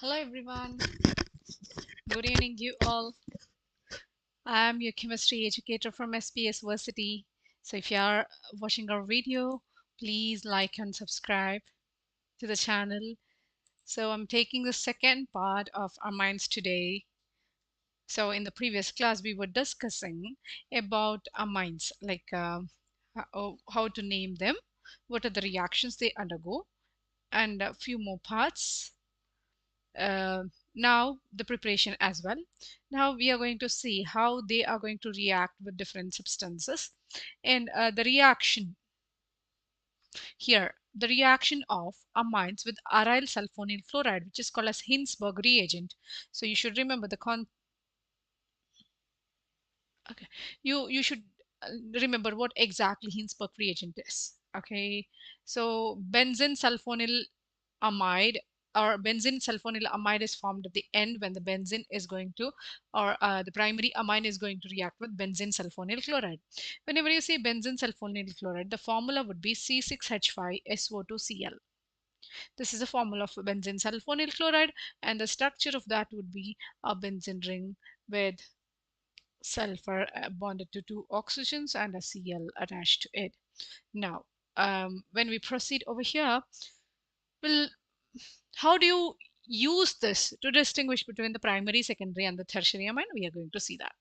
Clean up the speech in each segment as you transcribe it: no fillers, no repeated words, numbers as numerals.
Hello everyone, good evening you all. I am your chemistry educator from SPSVERSITY. So if you are watching our video, please like and subscribe to the channel. So I'm taking the second part of amines today. So in the previous class, we were discussing about amines, like how to name them, what are the reactions they undergo, and a few more parts. uh, Now the preparation as well. Now we are going to see how they are going to react with different substances, and the reaction here, the reaction of amines with aryl sulfonyl chloride, which is called as Hinsberg reagent. So you should remember the okay, you should remember what exactly Hinsberg reagent is. Okay, so benzene sulfonyl amide or benzene sulfonyl amide is formed at the end when the benzene is going to, or the primary amine is going to react with benzene sulfonyl chloride. Whenever you say benzene sulfonyl chloride, the formula would be C6H5SO2Cl. This is the formula of benzene sulfonyl chloride, and the structure of that would be a benzene ring with sulfur bonded to two oxygens and a Cl attached to it. Now, when we proceed over here, we'll how do you use this to distinguish between the primary, secondary, and the tertiary amine? We are going to see that.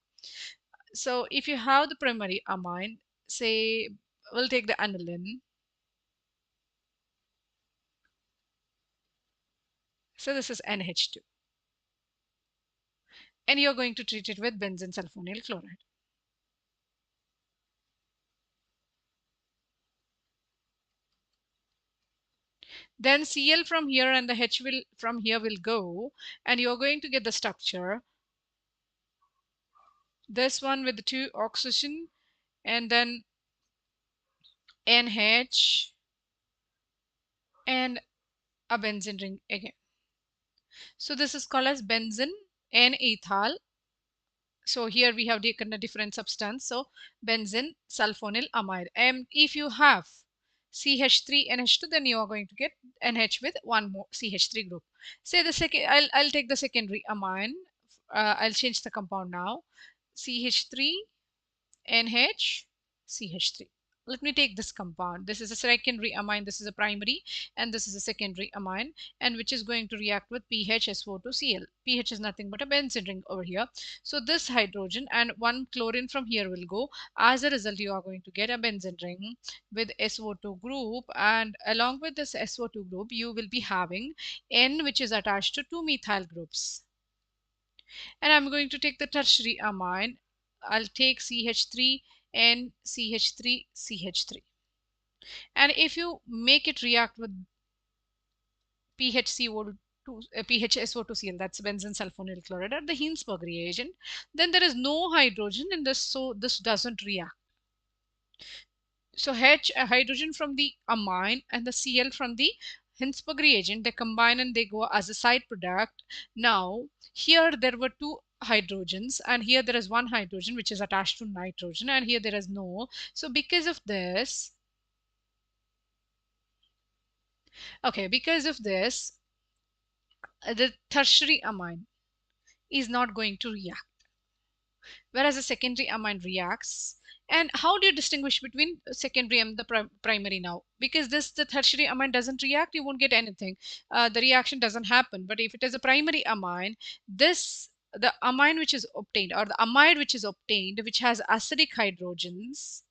So if you have the primary amine, say, we'll take the aniline. So this is NH2. And you're going to treat it with benzene sulfonyl chloride. Then Cl from here and the H will from here will go, and you're going to get the structure. This one with the two oxygen, and then NH and a benzene ring again. So this is called as benzene N-ethyl. So here we have taken a different substance. So benzene sulfonyl amide. And if you have CH3 NH2, then you are going to get NH with one more CH3 group. Say the second, I'll take the secondary amine. I'll change the compound now. CH3 NH CH3. Let me take this compound. This is a secondary amine, this is a primary, and this is a secondary amine, and which is going to react with PHSO2Cl. pH is nothing but a benzene ring over here. So this hydrogen and one chlorine from here will go. As a result, you are going to get a benzene ring with SO2 group, and along with this SO2 group, you will be having N, which is attached to two methyl groups. And I'm going to take the tertiary amine. I'll take CH3 and CH3, CH3. And if you make it react with PHCO2, PHSO2Cl, that's benzene sulfonyl chloride, or the Hinsberg reagent, then there is no hydrogen in this, so this doesn't react. So H, a hydrogen from the amine and the Cl from the Hinsberg reagent, they combine and they go as a side product. Now, here there were two hydrogens, and here there is one hydrogen which is attached to nitrogen, and here there is no. So because of this, the tertiary amine is not going to react, whereas the secondary amine reacts. And how do you distinguish between secondary and the primary now? Because the tertiary amine doesn't react, you won't get anything. The reaction doesn't happen. But if it is a primary amine, the amine which is obtained, or the amide which is obtained, which has acidic hydrogens,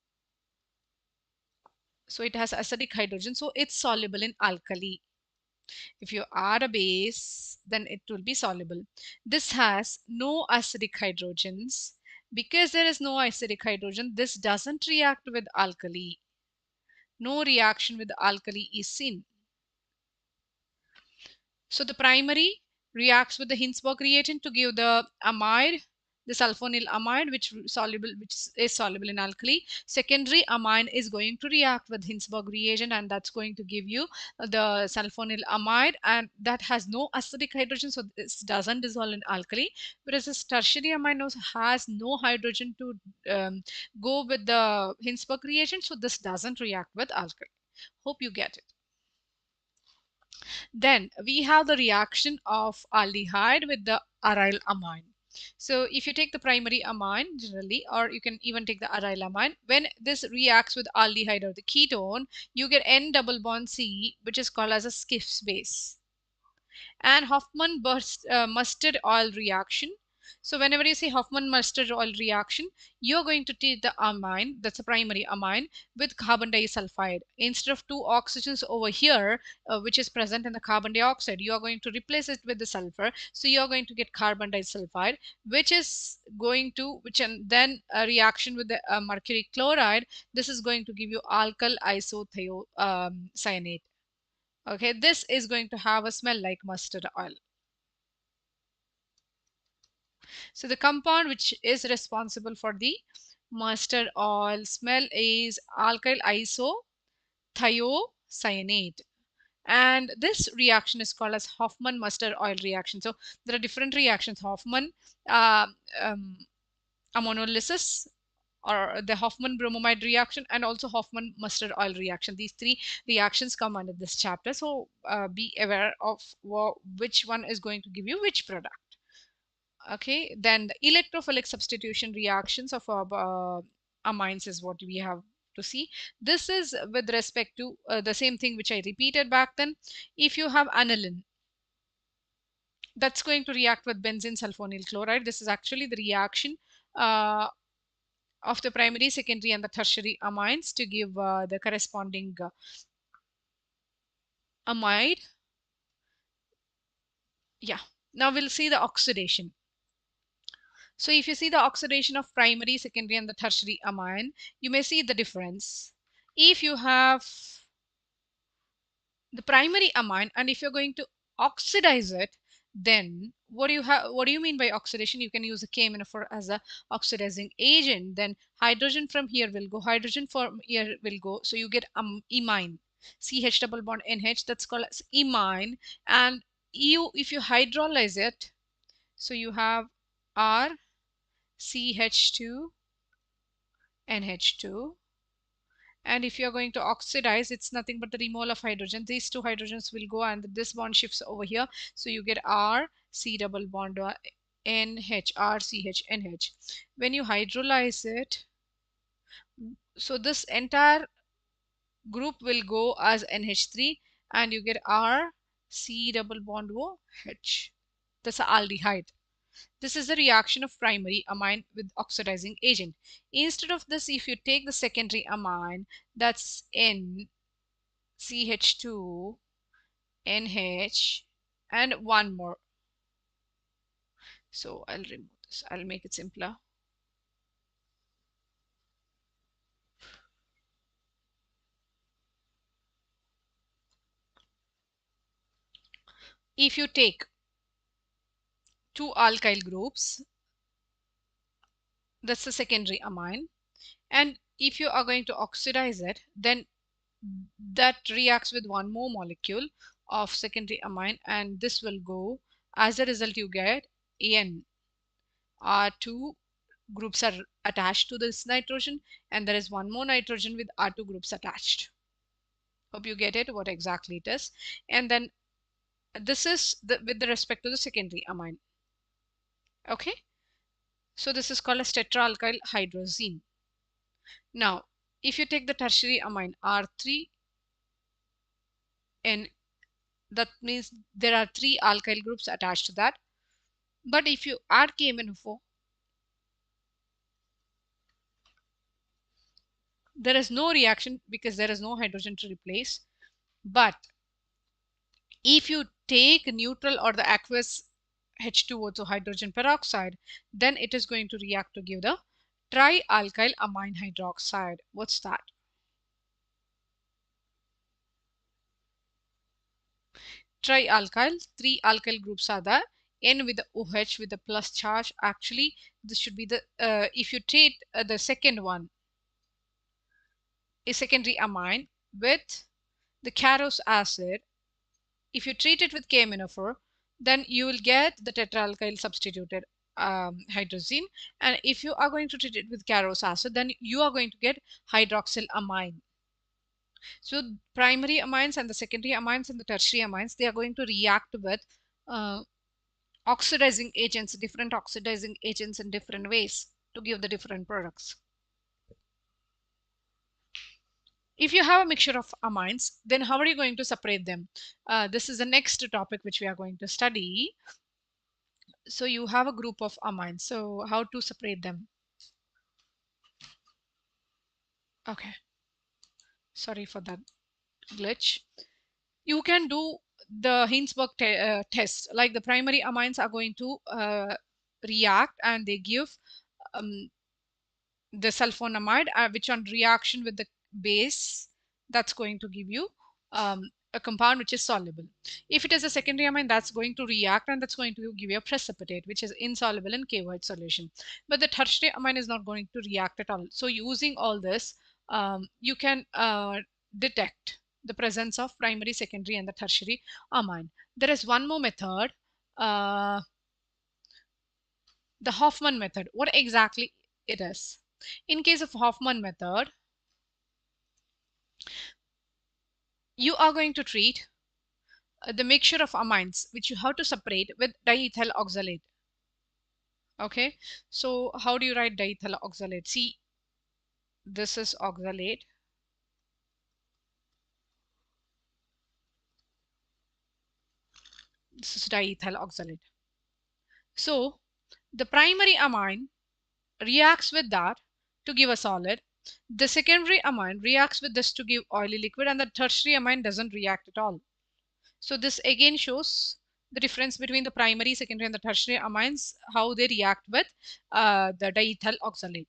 so it has acidic hydrogen, so it's soluble in alkali. If you add a base, then it will be soluble. This has no acidic hydrogens. Because there is no acidic hydrogen, this doesn't react with alkali. No reaction with alkali is seen. So the primary reacts with the Hinsberg reagent to give the amide, the sulfonyl amide, which is soluble in alkali. Secondary amine is going to react with Hinsberg reagent, and that's going to give you the sulfonyl amide, and that has no acidic hydrogen, so this doesn't dissolve in alkali. Whereas this tertiary amine also has no hydrogen to go with the Hinsberg reagent, so this doesn't react with alkali. Hope you get it. Then we have the reaction of aldehyde with the aryl amine. So if you take the primary amine generally, or you can even take the aryl amine, when this reacts with aldehyde or the ketone, you get N double bond C, which is called as a Schiff's base. And Hofmann mustard oil reaction. So whenever you say Hofmann mustard oil reaction, you're going to take the amine, that's a primary amine, with carbon disulfide. Instead of two oxygens over here, which is present in the carbon dioxide, you are going to replace it with the sulfur. So you are going to get carbon disulfide, which is going to, which and then a reaction with the mercury chloride. This is going to give you alkyl isothiocyanate. Okay, this is going to have a smell like mustard oil. So the compound which is responsible for the mustard oil smell is alkyl isothiocyanate. And this reaction is called as Hofmann mustard oil reaction. So there are different reactions: Hofmann uh, um, ammonolysis, or the Hofmann bromamide reaction, and also Hofmann mustard oil reaction. These three reactions come under this chapter. So be aware of which one is going to give you which product. Okay, then the electrophilic substitution reactions of amines is what we have to see. This is with respect to the same thing which I repeated back then. If you have aniline, that's going to react with benzene sulfonyl chloride. This is actually the reaction uh, of the primary, secondary, and the tertiary amines to give the corresponding amide. Yeah, now we'll see the oxidation. So if you see the oxidation of primary, secondary, and the tertiary amine, you may see the difference. If you have the primary amine, and if you're going to oxidize it, then what do you mean by oxidation? You can use a K-metaphor as a oxidizing agent. Then hydrogen from here will go, hydrogen from here will go, so you get imine, CH double bond NH, that's called as imine. And if you hydrolyze it, so you have R CH2 NH2. And if you're going to oxidize, it's nothing but the removal of hydrogen. These two hydrogens will go and this bond shifts over here. So you get R C double bond NH, R CH NH. When you hydrolyze it, so this entire group will go as NH3, and you get R C double bond O H. That's an aldehyde. This is the reaction of primary amine with oxidizing agent. Instead of this, if you take the secondary amine, that's N CH2 NH and one more. So I'll remove this. I'll make it simpler. If you take two alkyl groups, that's the secondary amine, and if you are going to oxidize it, then that reacts with one more molecule of secondary amine, and this will go. As a result, you get N. R2 groups are attached to this nitrogen, and there is one more nitrogen with R2 groups attached. Hope you get it, what exactly it is. And then this is with the respect to the secondary amine. Okay, so this is called as tetraalkyl hydrazine. Now if you take the tertiary amine R3, and that means there are three alkyl groups attached to that. But if you add KMnO4, there is no reaction because there is no hydrogen to replace. But if you take neutral or the aqueous H2O, so hydrogen peroxide, then it is going to react to give the trialkyl amine hydroxide. What's that? Trialkyl, three alkyl groups are there. N with the OH with the plus charge. Actually, this should be the, if you treat the second one, a secondary amine with the Carose acid, if you treat it with KMnO4, then you will get the tetraalkyl substituted hydrazine. And if you are going to treat it with Carose acid, then you are going to get hydroxyl amine. So primary amines and the secondary amines and the tertiary amines, they are going to react with oxidizing agents, different oxidizing agents in different ways to give the different products. If you have a mixture of amines, then how are you going to separate them? This is the next topic which we are going to study. So you have a group of amines. So how to separate them? Okay, sorry for that glitch. You can do the test. Like the primary amines are going to react and they give um, the sulfonamide, which on reaction with the base, that's going to give you a compound which is soluble. If it is a secondary amine, that's going to react and that's going to give you a precipitate which is insoluble in KOH solution. But the tertiary amine is not going to react at all. So using all this, you can detect the presence of primary, secondary, and the tertiary amine. There is one more method, the Hofmann method. What exactly it is? In case of Hofmann method, you are going to treat the mixture of amines which you have to separate with diethyl oxalate. Okay, so how do you write diethyl oxalate? See, this is oxalate. This is diethyl oxalate. So the primary amine reacts with that to give a solid. The secondary amine reacts with this to give oily liquid, and the tertiary amine doesn't react at all. So this again shows the difference between the primary, secondary, and the tertiary amines, how they react with the diethyl oxalate.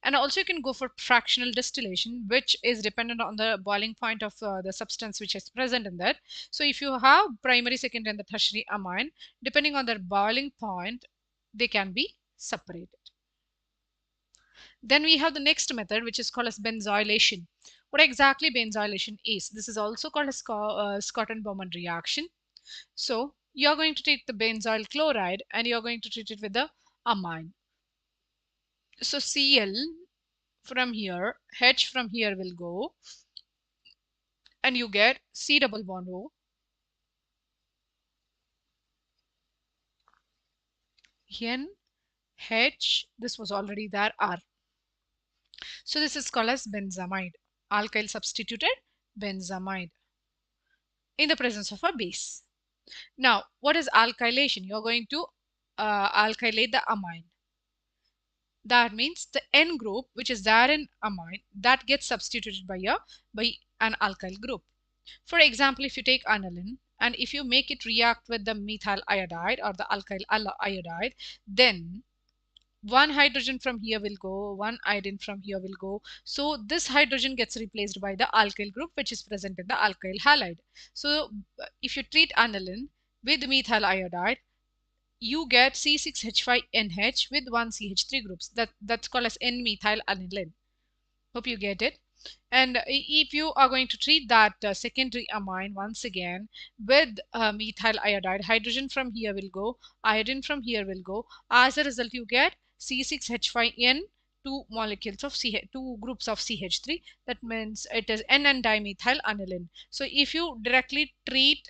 And also you can go for fractional distillation, which is dependent on the boiling point of the substance which is present in that. So if you have primary, secondary, and the tertiary amine, depending on their boiling point, they can be separated. Then we have the next method, which is called as benzoylation. What exactly benzoylation is? This is also called a Scott-Bowman reaction. So you're going to take the benzyl chloride and you're going to treat it with the amine. So Cl from here, H from here will go, and you get C double bond O, N, H, this was already there, R. So this is called as benzamide, alkyl substituted benzamide in the presence of a base. Now, what is alkylation? You're going to alkylate the amine. That means the N group, which is there in amine, that gets substituted by an alkyl group. For example, if you take aniline and if you make it react with the methyl iodide or the alkyl iodide, then one hydrogen from here will go, one iodine from here will go. So this hydrogen gets replaced by the alkyl group which is present in the alkyl halide. So if you treat aniline with methyl iodide, you get C6H5NH with one CH3 groups. That's called as N-methyl aniline. Hope you get it. And if you are going to treat that secondary amine once again with methyl iodide, hydrogen from here will go, iodine from here will go. As a result, you get C6H5N, two molecules of two groups of CH3. That means it is N dimethyl aniline. So if you directly treat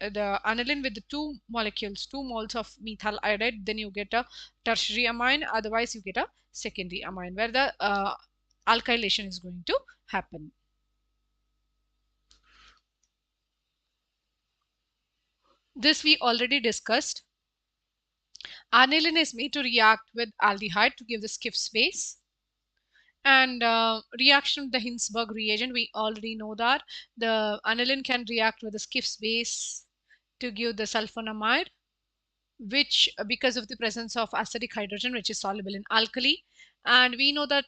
the aniline with the two molecules, 2 moles of methyl iodide, then you get a tertiary amine. Otherwise, you get a secondary amine where the alkylation is going to happen. This we already discussed. Aniline is made to react with aldehyde to give the Skiff's base. And reaction with the Hinsberg reagent, we already know that the aniline can react with the Skiff's base to give the sulfonamide, which because of the presence of acidic hydrogen which is soluble in alkali. And we know that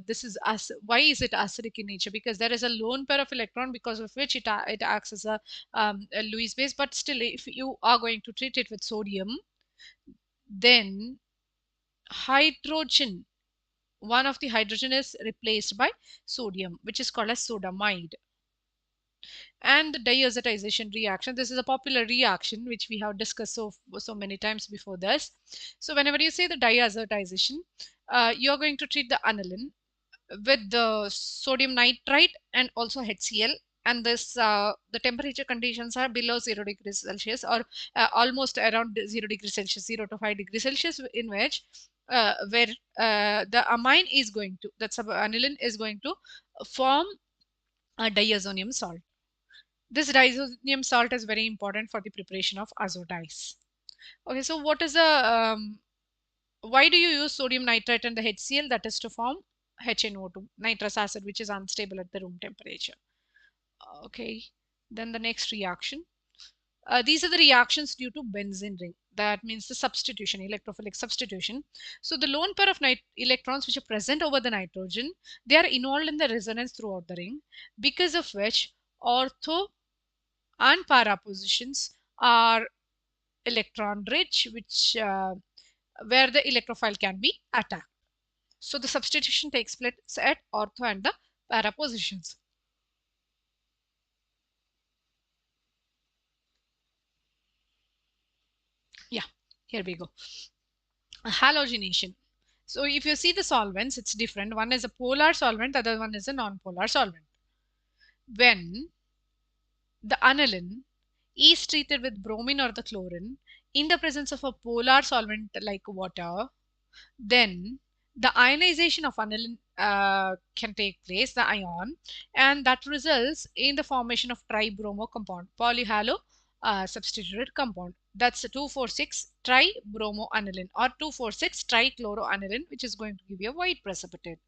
this is why is it acidic in nature? Because there is a lone pair of electron because of which it acts as a Lewis base. But still, if you are going to treat it with sodium, then hydrogen, one of the hydrogen is replaced by sodium, which is called as sodamide. And the diazotization reaction, this is a popular reaction which we have discussed so many times before this. So whenever you say the diazotization, you're going to treat the aniline with the sodium nitrite and also HCl, and this the temperature conditions are below 0 degrees Celsius, or almost around 0 degrees Celsius, 0 to 5 degrees Celsius, in which where the amine is going to, that aniline is going to form a diazonium salt. This diazonium salt is very important for the preparation of azodize. Okay, so what is the why do you use sodium nitrite and the HCl? That is to form HNO2, nitrous acid, which is unstable at the room temperature. Okay, then the next reaction. These are the reactions due to benzene ring. That means the substitution, electrophilic substitution. So the lone pair of electrons which are present over the nitrogen, they are involved in the resonance throughout the ring, because of which ortho and para positions are electron rich, which where the electrophile can be attacked. So the substitution takes place at ortho and the para positions. Yeah, here we go. Halogenation. So if you see the solvents, it's different. One is a polar solvent, the other one is a non-polar solvent. When the aniline is treated with bromine or the chlorine in the presence of a polar solvent like water, then the ionization of aniline can take place, the ion, and that results in the formation of tribromo compound, polyhalo substituted compound. That's a 2,4,6 tribromoaniline or 2,4,6 trichloroaniline, which is going to give you a white precipitate.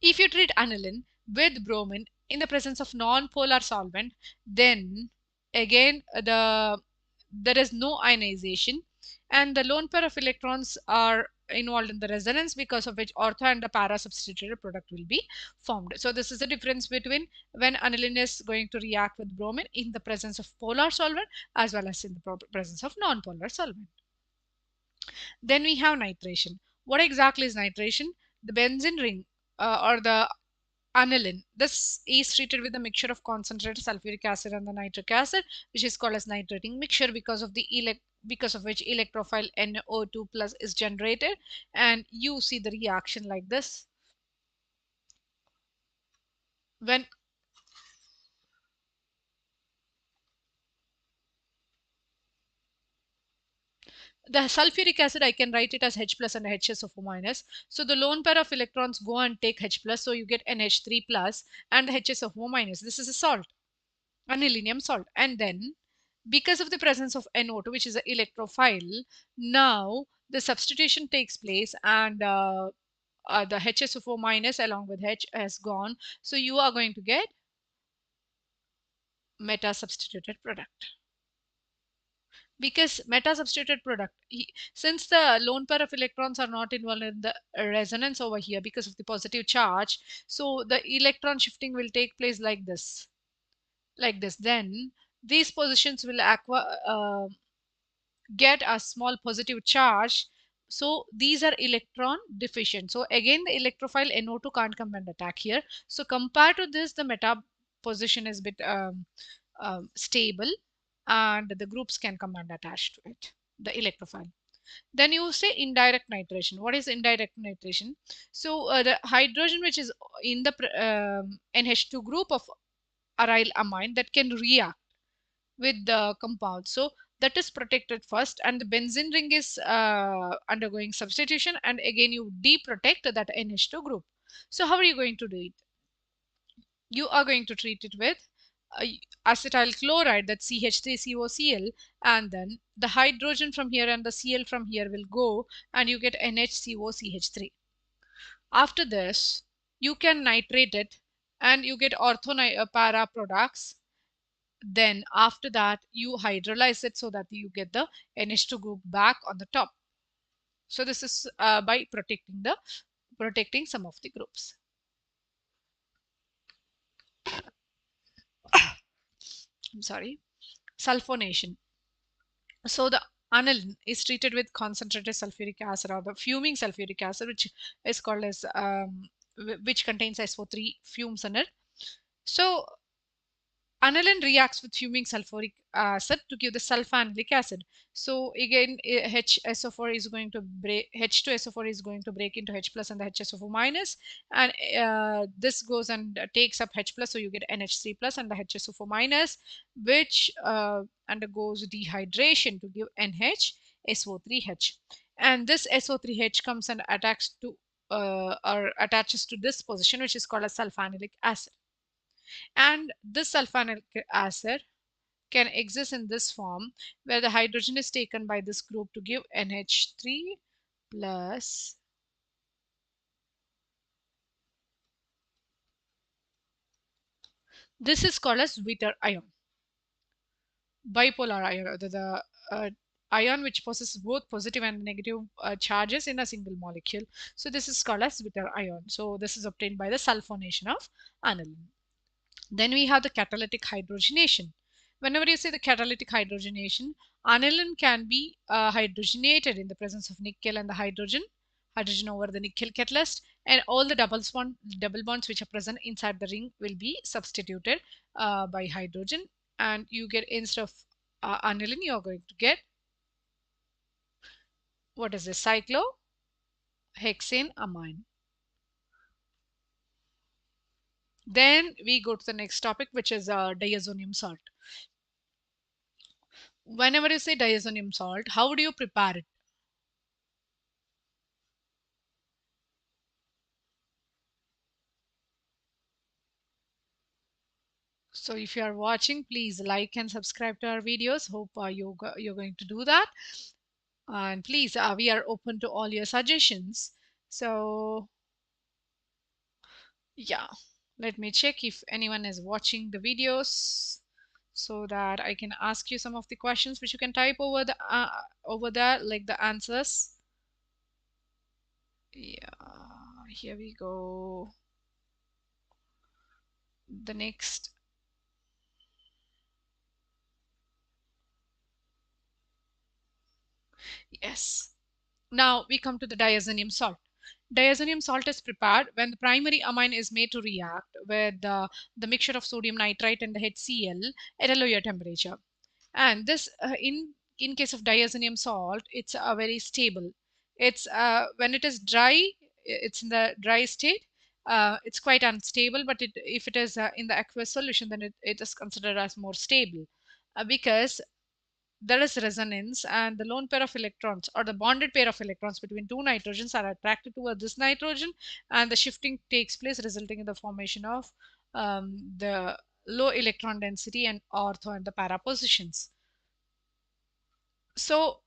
If you treat aniline with bromine in the presence of non-polar solvent, then again there is no ionization, and the lone pair of electrons are involved in the resonance, because of which ortho and the para substituted product will be formed. So this is the difference between when aniline is going to react with bromine in the presence of polar solvent as well as in the presence of non-polar solvent. Then we have nitration. What exactly is nitration? The benzene ring or the aniline. This is treated with a mixture of concentrated sulfuric acid and the nitric acid, which is called as nitrating mixture, because of the because of which electrophile NO2 plus is generated, and you see the reaction like this. When the sulfuric acid, I can write it as H plus and HSO4 minus. So the lone pair of electrons go and take H plus, so you get NH3 plus and HSO4 minus. This is a salt, anilinium salt. And then because of the presence of NO2, which is an electrophile, now the substitution takes place, and the HSO4 minus along with H has gone. So you are going to get meta substituted product. Because meta substituted product, since the lone pair of electrons are not involved in the resonance over here because of the positive charge, so the electron shifting will take place like this, then these positions will get a small positive charge, so these are electron deficient. So again the electrophile NO2 can't come and attack here. So compared to this, the meta position is bit stable, and the groups can come and attach to it, the electrophile. Then you say indirect nitration. What is indirect nitration? So the hydrogen which is in the NH2 group of aryl amine, that can react with the compound, so that is protected first, and the benzene ring is undergoing substitution, and again you deprotect that NH2 group. So how are you going to do it? You are going to treat it with acetyl chloride, that's CH3COCl, and then the hydrogen from here and the Cl from here will go, and you get NHCOCH3. After this, you can nitrate it, and you get ortho para products. Then after that, you hydrolyze it so that you get the NH2 group back on the top. So this is by protecting some of the groups. I'm sorry. Sulfonation. So the aniline is treated with concentrated sulfuric acid or the fuming sulfuric acid, which is called as which contains SO3 fumes in it. So Aniline reacts with fuming sulfuric acid to give the sulfanilic acid. So again, HSO4 is going to break, H2SO4 is going to break into H plus and the HSO4 minus, and this goes and takes up H plus, so you get NH3 plus and the HSO4 minus, which undergoes dehydration to give NHSO3H. And this SO3H comes and attacks to or attaches to this position, which is called as sulfanilic acid. And this sulfanic acid can exist in this form where the hydrogen is taken by this group to give NH3 plus. This is called as Witter ion, bipolar ion, or the ion which possesses both positive and negative charges in a single molecule. So this is called as Witter ion. So this is obtained by the sulfonation of aniline. Then we have the catalytic hydrogenation. Whenever you say the catalytic hydrogenation, aniline can be hydrogenated in the presence of nickel and the hydrogen over the nickel catalyst, and all the double bonds which are present inside the ring will be substituted by hydrogen, and you get, instead of aniline, you are going to get, what is this, cyclohexane amine. Then we go to the next topic, which is diazonium salt. Whenever you say diazonium salt, how do you prepare it? So if you are watching, please like and subscribe to our videos. Hope you're going to do that. And please, we are open to all your suggestions. So yeah, let me check if anyone is watching the videos so that I can ask you some of the questions which you can type over there, like the answers. Yeah, here we go. The next. Yes. Now we come to the diazonium salt. Diazonium salt is prepared when the primary amine is made to react with the mixture of sodium nitrite and the HCl at a lower temperature. And this, in case of diazonium salt, it's very stable. It's when it is dry, it's in the dry state. It's quite unstable, but if it is in the aqueous solution, then it is considered as more stable, because there is resonance, and the lone pair of electrons or the bonded pair of electrons between two nitrogens are attracted toward this nitrogen, and the shifting takes place, resulting in the formation of the low electron density and ortho and the para positions. So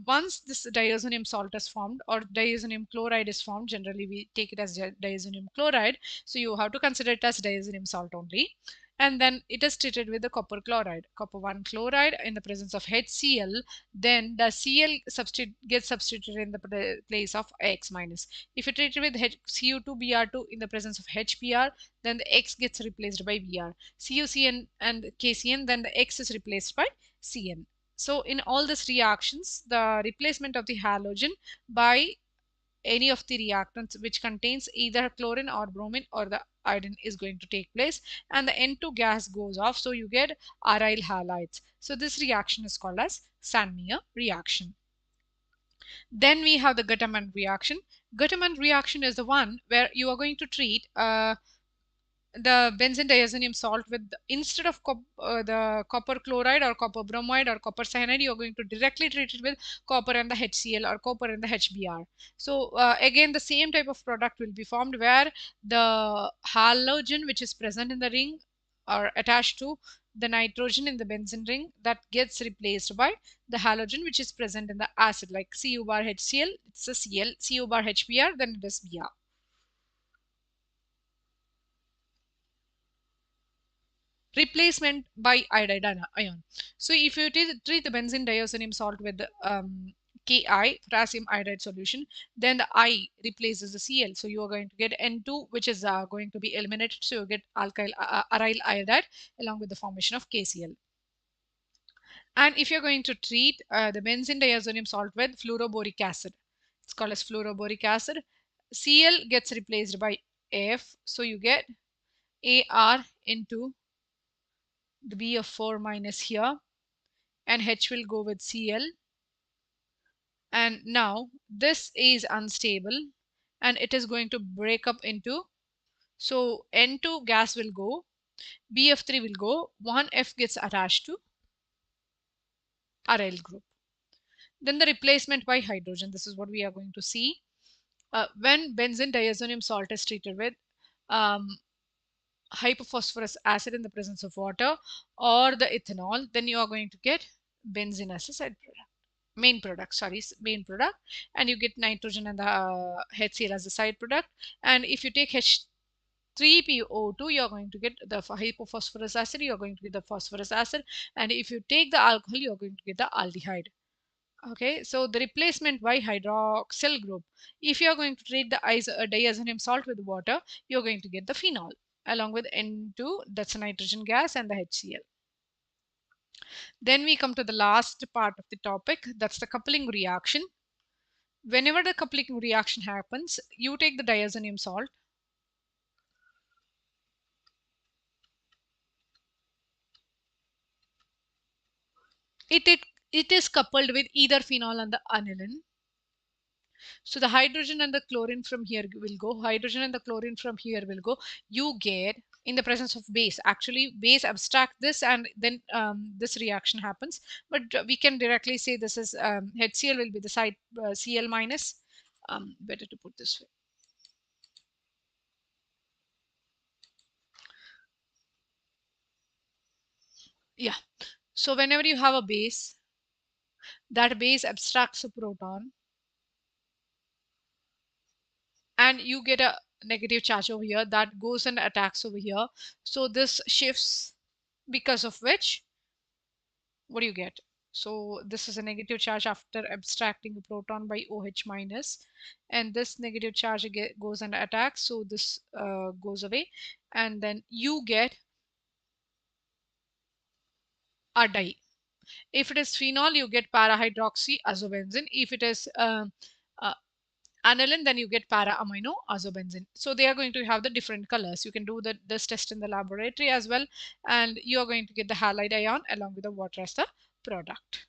once this diazonium salt is formed, or diazonium chloride is formed, generally we take it as diazonium chloride, so you have to consider it as diazonium salt only. And then it is treated with the copper chloride, copper 1 chloride, in the presence of HCl. Then the Cl gets substituted in the place of X minus. If you treat it with Cu2 Br2 in the presence of HBr, then the X gets replaced by Br. CuCN and KCN, then the X is replaced by Cn. So in all these reactions, the replacement of the halogen by any of the reactants which contains either chlorine or bromine or the iodine is going to take place, and the N2 gas goes off, so you get aryl halides. So this reaction is called as Sandmeyer reaction. Then we have the Gutermann reaction. Gutermann reaction is the one where you are going to treat the benzene diazonium salt with, instead of the copper chloride or copper bromide or copper cyanide, you're going to directly treat it with copper and the HCl or copper and the HBr. So again, the same type of product will be formed where the halogen which is present in the ring or attached to the nitrogen in the benzene ring, that gets replaced by the halogen which is present in the acid, like Cu bar HCl, it's a Cl, Cu bar HBr, then it is Br. Replacement by iodide ion. So if you treat the benzene diazonium salt with Ki, potassium iodide solution, then the I replaces the Cl. So you are going to get N2, which is going to be eliminated. So you get aryl iodide along with the formation of KCl. And if you're going to treat the benzene diazonium salt with fluoroboric acid, it's called as fluoroboric acid. Cl gets replaced by F. So you get Ar into the BF4 minus here, and H will go with Cl. And now this is unstable and it is going to break up into, so N2 gas will go, BF3 will go, 1F gets attached to aryl group. Then the replacement by hydrogen, this is what we are going to see. When benzene diazonium salt is treated with hypophosphorus acid in the presence of water or the ethanol, then you are going to get benzene as a side product. Main product, and you get nitrogen and the HCl as a side product. And if you take H3PO2, you're going to get the hypophosphorus acid, you're going to get the phosphorus acid, and if you take the alcohol, you're going to get the aldehyde. Okay, so the replacement by hydroxyl group. If you're going to treat the diazonium salt with water, you're going to get the phenol along with N2, that's a nitrogen gas, and the HCl. Then we come to the last part of the topic, that's the coupling reaction. Whenever the coupling reaction happens, you take the diazonium salt, it is coupled with either phenol and the aniline. So the hydrogen and the chlorine from here will go, hydrogen and the chlorine from here will go. You get, in the presence of base, actually base abstract this and then this reaction happens, but we can directly say this is HCl will be the side Cl minus, better to put this way. Yeah, so whenever you have a base, that base abstracts a proton and you get a negative charge over here that goes and attacks over here. So this shifts, because of which, what do you get? So this is a negative charge after abstracting a proton by OH minus, and this negative charge goes and attacks, so this goes away, and then you get a di. If it is phenol, you get para-hydroxy azobenzene. If it is uh, aniline, then you get para-amino azobenzene. So they are going to have the different colors. You can do this test in the laboratory as well, and you are going to get the halide ion along with the water as the product.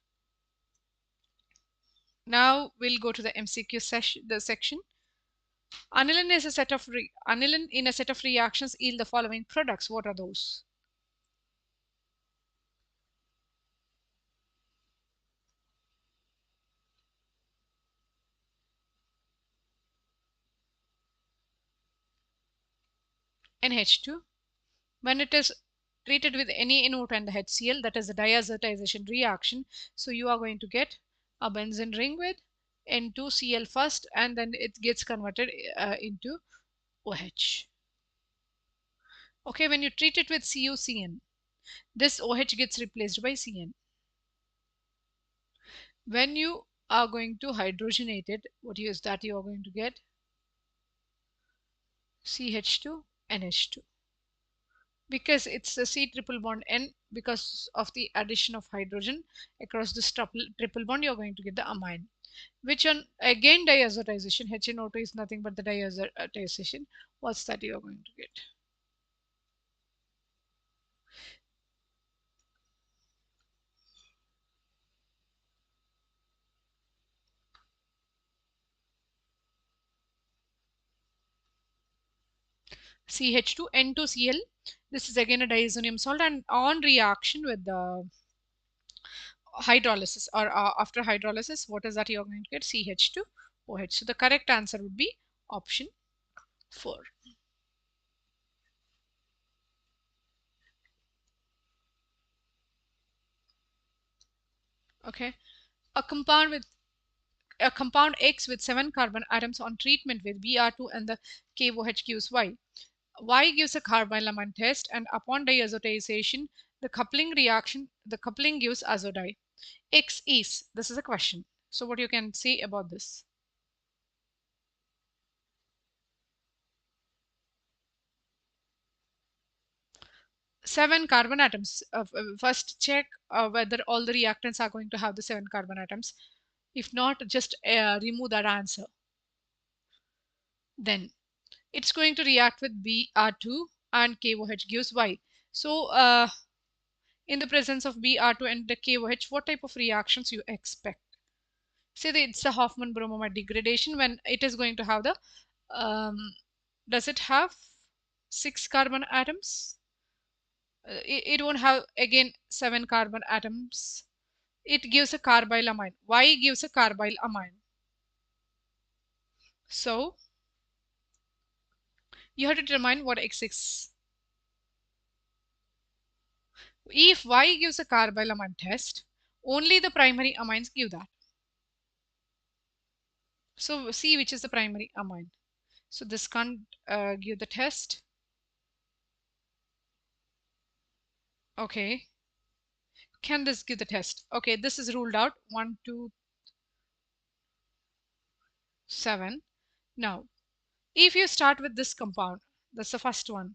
Now we'll go to the MCQ section. Aniline is a set of aniline in a set of reactions yield the following products. What are those? NH2. When it is treated with any NO2 and the HCl, that is the diazotization reaction. So you are going to get a benzene ring with N2Cl first, and then it gets converted into OH. Okay, when you treat it with CuCN, this OH gets replaced by Cn. When you are going to hydrogenate it, what is that you are going to get? CH2, NH2. Because it's a C triple bond N, because of the addition of hydrogen across this triple bond, you're going to get the amine. Which one? Again, diazotization. HNO2 is nothing but the diazotization. What's that you're going to get? CH2N2Cl. This is again a diazonium salt, and on reaction with the hydrolysis or after hydrolysis, what is that you're going to get? CH2OH. So the correct answer would be option 4. Okay, a compound X with 7 carbon atoms on treatment with Br2 and the KOH gives Y. Y gives a carbylamine test, and upon diazotization, the coupling gives azodi. X is, this is a question. So what you can say about this? 7 carbon atoms. First check whether all the reactants are going to have the 7 carbon atoms. If not, just remove that answer. Then it's going to react with Br2 and KOH gives Y. So in the presence of Br2 and the KOH, what type of reactions you expect? Say that it's the Hofmann bromide degradation when it is going to have the, does it have 6 carbon atoms? It won't have again 7 carbon atoms. It gives a carbylamine. Why gives a carbylamine? So you have to determine what X6. If Y gives a carbylamine test, only the primary amines give that. So see which is the primary amine. So this can't give the test. Okay. Can this give the test? Okay, this is ruled out. 1, 2, 7. Now, if you start with this compound, that's the first one,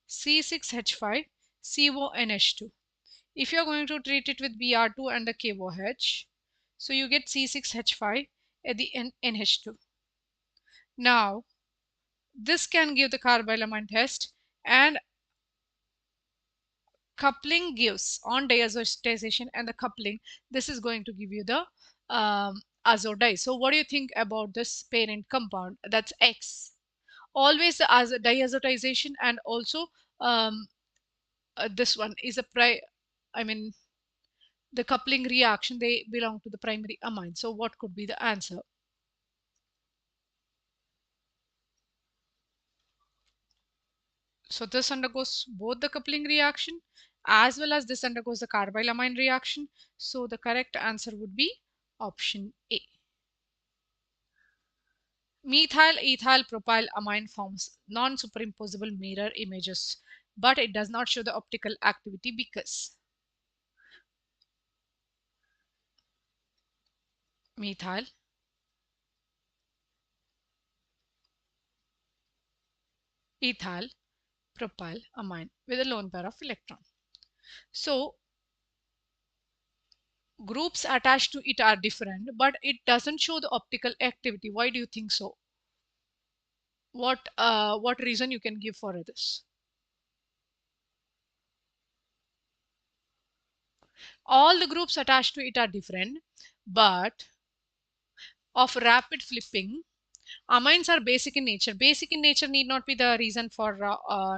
C6H5 CONH2. If you're going to treat it with Br2 and the KOH, so you get C6H5 at the NH2. Now, this can give the carbylamine test, and coupling gives on diazotization and the coupling, this is going to give you the azodi. So what do you think about this parent compound? That's X. Always the diazotization and also this one is I mean the coupling reaction, they belong to the primary amine. So what could be the answer? So this undergoes both the coupling reaction as well as this undergoes the carbylamine reaction. So the correct answer would be option A. Methyl ethyl propyl amine forms non-superimposable mirror images, but it does not show the optical activity because methyl ethyl propyl amine with a lone pair of electron. So groups attached to it are different, but it doesn't show the optical activity. Why do you think so? What reason you can give for this? All the groups attached to it are different, but of rapid flipping, amines are basic in nature. Basic in nature need not be the reason for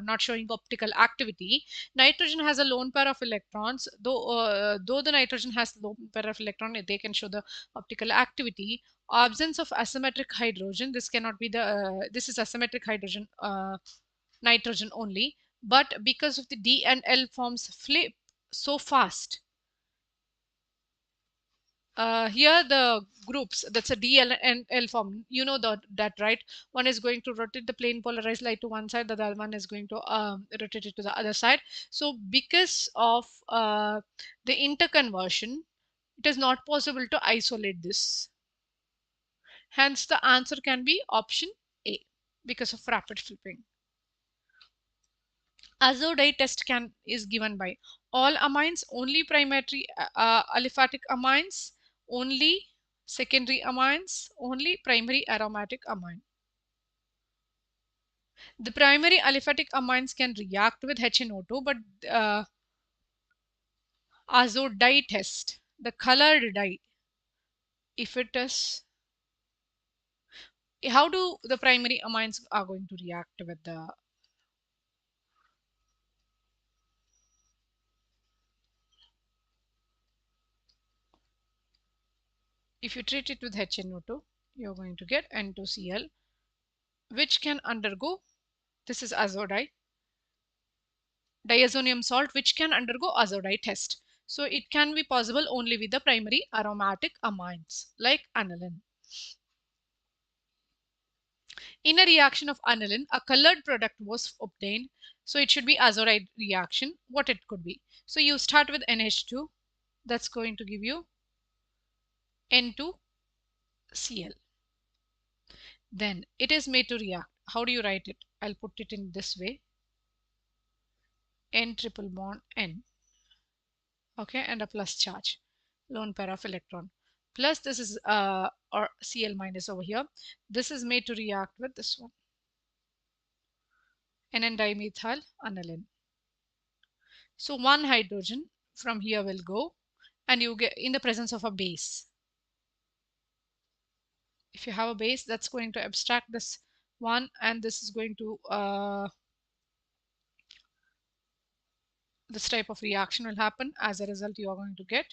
not showing optical activity. Nitrogen has a lone pair of electrons. Though the nitrogen has lone pair of electron, they can show the optical activity. Absence of asymmetric hydrogen. This cannot be the. This is asymmetric hydrogen. Nitrogen only. But because of the D and L forms flip so fast, here the groups, that's a DL and L form, you know that right? One is going to rotate the plane polarized light to one side, the other one is going to rotate it to the other side. So because of the interconversion, it is not possible to isolate this. Hence the answer can be option A because of rapid flipping. Azodi test is given by all amines, only primary aliphatic amines, only secondary amines, only primary aromatic amine. The primary aliphatic amines can react with HNO2, but Azodi test, the colored dye, if it is, how do the primary amines are going to react with the, if you treat it with HNO2, you're going to get N2Cl, which can undergo, this is Azodi, Diazonium salt, which can undergo Azodi test. So it can be possible only with the primary aromatic amines like aniline. In a reaction of aniline, a colored product was obtained. So it should be azoride reaction. What it could be? So you start with NH2. That's going to give you N2Cl. Then it is made to react. How do you write it? I'll put it in this way. N triple bond N. Okay, and a plus charge, lone pair of electron. Plus this is or Cl minus over here. This is made to react with this one, NN dimethyl aniline. So one hydrogen from here will go, and you get in the presence of a base. If you have a base, that's going to abstract this one, and this is going to this type of reaction will happen. As a result, you are going to get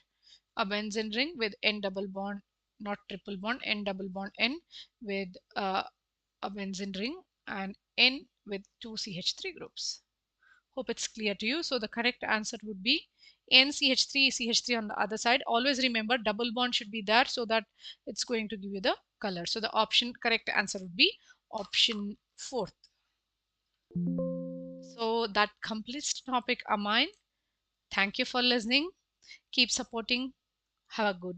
a benzene ring with N double bond, not triple bond, N double bond N with a benzene ring, and N with two CH3 groups. Hope it's clear to you. So the correct answer would be NCH3, CH3 on the other side. Always remember double bond should be there so that it's going to give you the color. So the correct answer would be option 4th. So that completes the topic amine. Thank you for listening. Keep supporting. Have a good